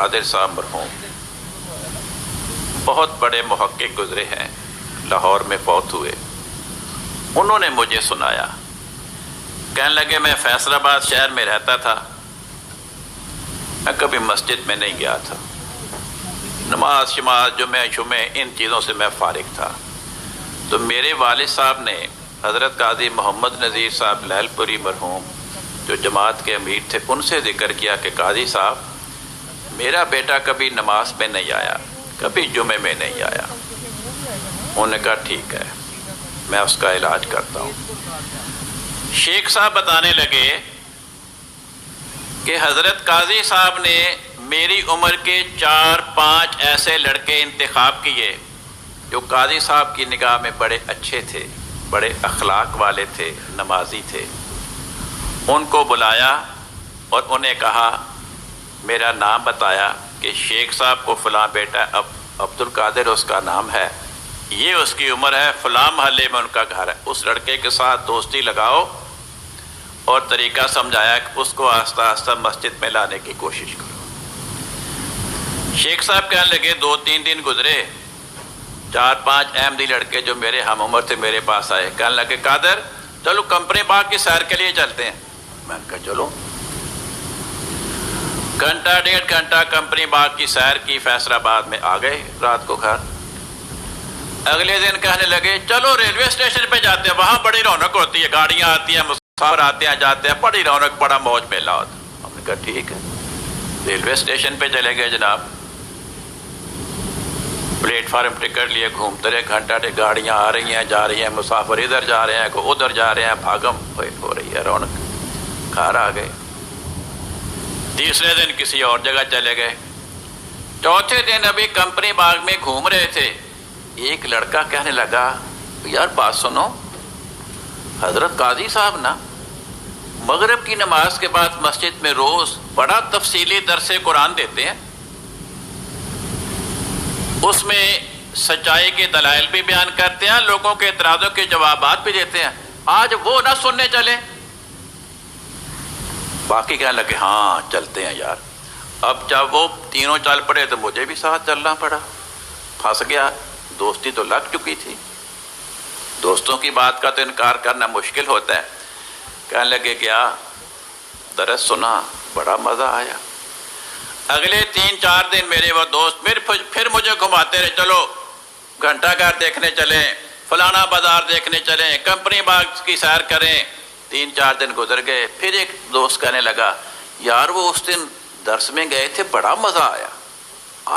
القادر صاحب مرحوم بہت بڑے محقق گزرے ہیں، لاہور میں فوت ہوئے. انہوں نے مجھے سنایا، کہنے لگے میں فیصل آباد شہر میں رہتا تھا، میں کبھی مسجد میں نہیں گیا تھا، نماز شماز جمعے ان چیزوں سے میں فارغ تھا. تو میرے والد صاحب نے حضرت قاضی محمد نذیر صاحب لیل پوری مرحوم جو جماعت کے امیر تھے، ان سے ذکر کیا کہ قاضی صاحب میرا بیٹا کبھی نماز میں نہیں آیا، کبھی جمعے میں نہیں آیا. انہوں نے کہا ٹھیک ہے، میں اس کا علاج کرتا ہوں. شیخ صاحب بتانے لگے کہ حضرت قاضی صاحب نے میری عمر کے 4-5 ایسے لڑکے انتخاب کیے جو قاضی صاحب کی نگاہ میں بڑے اچھے تھے، بڑے اخلاق والے تھے، نمازی تھے. ان کو بلایا اور انہیں کہا، میرا نام بتایا کہ شیخ صاحب کو فلاں بیٹا عبد القادر اس کا نام ہے، یہ اس کی عمر ہے، فلاں محلے میں ان کا گھر ہے، اس لڑکے کے ساتھ دوستی لگاؤ اور طریقہ سمجھایا کہ اس کو آہستہ آہستہ مسجد میں لانے کی کوشش کرو. شیخ صاحب کہنے لگے 2-3 دن گزرے، 4-5 احمدی لڑکے جو میرے ہم عمر تھے میرے پاس آئے، کہنے لگے قادر چلو کمپنی باغ کی سیر کے لیے چلتے ہیں. میں نے کہا چلو. گھنٹہ 1.5 گھنٹہ کمپنی باغ کی سیر کی، فیصل آباد میں آ گئے رات کو گھر. اگلے دن کہنے لگے چلو ریلوے اسٹیشن پہ جاتے ہیں، وہاں بڑی رونق ہوتی ہے، گاڑیاں آتی ہیں، مسافر آتے ہیں جاتے ہیں، بڑی رونق، بڑا موج میلہ ہوتا ہے. ہم نے کہا ٹھیک ہے. ریلوے اسٹیشن پہ چلے گئے جناب، پلیٹ فارم ٹکٹ لیے گھومتے رہے، گھنٹہ گاڑیاں آ رہی ہیں جا رہی ہیں، مسافر ادھر جا رہے ہیں، کوئی ادھر جا رہے ہیں، بھاگم ہو رہی ہے، رونق. گھر آ گئے. تیسرے دن کسی اور جگہ چلے گئے. چوتھے دن ابھی کمپنی باغ میں گھوم رہے تھے، ایک لڑکا کہنے لگا یار بات سنو، حضرت قاضی صاحب نا مغرب کی نماز کے بعد مسجد میں روز بڑا تفصیلی درس قرآن دیتے ہیں، اس میں سچائی کے دلائل بھی بیان کرتے ہیں، لوگوں کے اعتراضوں کے جوابات بھی دیتے ہیں، آج وہ نہ سننے چلے. باقی کہنے لگے ہاں چلتے ہیں یار. اب جب وہ تینوں چل پڑے تو مجھے بھی ساتھ چلنا پڑا. پھنس گیا، دوستی تو لگ چکی تھی، دوستوں کی بات کا تو انکار کرنا مشکل ہوتا ہے. کہنے لگے کیا درس سنا، بڑا مزہ آیا. اگلے 3-4 دن میرے وہ دوست پھر مجھے گھماتے رہے، چلو گھنٹہ گھر دیکھنے چلیں، فلانا بازار دیکھنے چلیں، کمپنی باغ کی سیر کریں. 3-4 دن گزر گئے. پھر ایک دوست کہنے لگا یار وہ اس دن درس میں گئے تھے، بڑا مزہ آیا،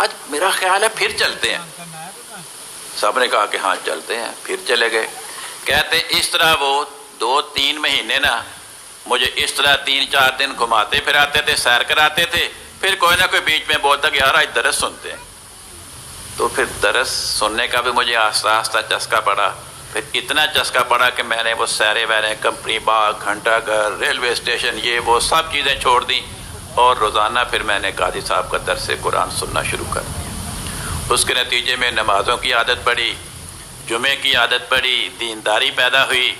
آج میرا خیال ہے پھر چلتے ہیں. سب نے کہا کہ ہاں چلتے ہیں. پھر چلے گئے. کہتے اس طرح وہ 2-3 مہینے نا مجھے اس طرح 3-4 دن گھماتے پھراتے تھے، سیر کراتے تھے. پھر کوئی نہ کوئی بیچ میں بولتا کہ یار آج درس سنتے ہیں. تو پھر درس سننے کا بھی مجھے آہستہ آہستہ چسکا پڑا. پھر اتنا چسکا پڑا کہ میں نے وہ سیرے ویرے، کمپنی باغ، گھنٹہ گھر، ریلوے اسٹیشن، یہ وہ سب چیزیں چھوڑ دیں اور روزانہ پھر میں نے قاضی صاحب کا درس قرآن سننا شروع کر دیا. اس کے نتیجے میں نمازوں کی عادت پڑی، جمعے کی عادت پڑی، دینداری پیدا ہوئی،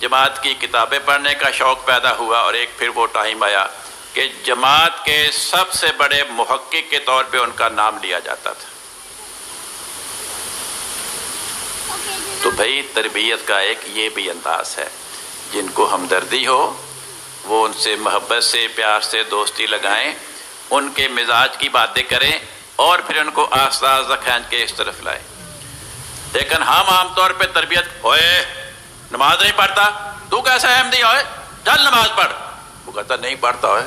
جماعت کی کتابیں پڑھنے کا شوق پیدا ہوا. اور ایک پھر وہ ٹائم آیا کہ جماعت کے سب سے بڑے محقق کے طور پہ ان کا نام لیا جاتا تھا. تو بھائی تربیت کا ایک یہ بھی انداز ہے، جن کو ہمدردی ہو وہ ان سے محبت سے، پیار سے دوستی لگائیں، ان کے مزاج کی باتیں کریں اور پھر ان کو آہستہ آہستہ کھینچ کے اس طرف لائیں. لیکن ہم عام طور پہ تربیت، ہوئے نماز نہیں پڑھتا، تو کیسا احمدی ہوئے، چل نماز پڑھ. وہ کہتا نہیں پڑھتا ہوئے.